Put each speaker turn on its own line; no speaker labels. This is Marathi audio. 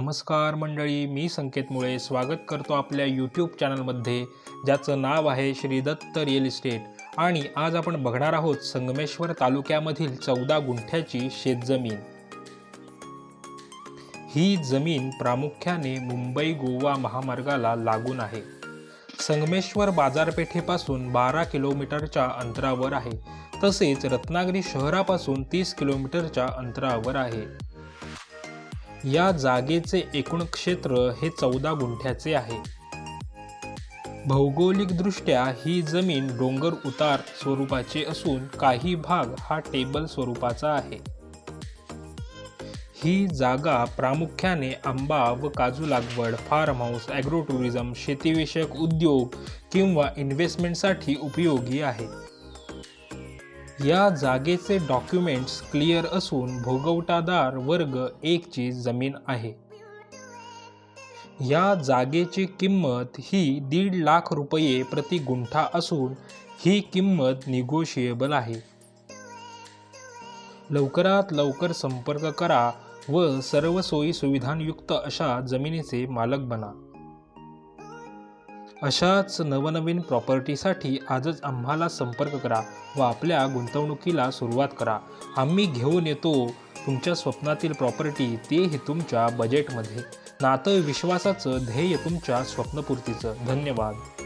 नमस्कार मंडळी, मी संकेत मुळे स्वागत करतो आपल्या यूट्यूब चॅनलमध्ये, ज्याचं नाव आहे श्री दत्त रिअल इस्टेट। आणि आज आपण बघणार आहोत संगमेश्वर तालुक्यामधील 14 गुंठ्याची शेतजमीन। ही जमीन प्रामुख्याने मुंबई गोवा महामार्गाला लागून आहे। संगमेश्वर बाजारपेठेपासून 12 किलोमीटरच्या अंतरावर आहे, तसेच रत्नागिरी शहरापासून 30 किलोमीटरच्या अंतरावर आहे। या जागेचे एकूण क्षेत्र हे 14 गुंठ्याचे आहे। भौगोलिकदृष्ट्या ही जमीन डोंगर उतार स्वरूपाची असून काही भाग हा टेबल स्वरूपाचा आहे। ही जागा प्रामुख्याने आंबा व काजू लागवड, फार्म हाऊस, ॲग्रो टुरिझम, शेतीविषयक उद्योग किंवा इन्व्हेस्टमेंटसाठी उपयोगी आहे। या जागेचे डॉक्युमेंट्स क्लिअर असून भोगवटादार वर्ग 1 ची जमीन आहे। या जागेची किंमत ही 1.5 लाख रुपये प्रति गुंठा असून ही किंमत निगोशिएबल आहे। लवकरात लवकर संपर्क करा व सर्व सोयी सुविधांयुक्त अशा जमिनीचे मालक बना। अशाच नवनवीन प्रॉपर्टीसाठी आजच आम्हाला संपर्क करा व आपल्या गुंतवणुकीला सुरुवात करा। आम्ही घेऊन येतो तुमच्या स्वप्नातील प्रॉपर्टी, तेही तुमच्या बजेटमध्ये। नातं विश्वासाचं ध्येय तुमच्या स्वप्नपूर्तीचं। धन्यवाद।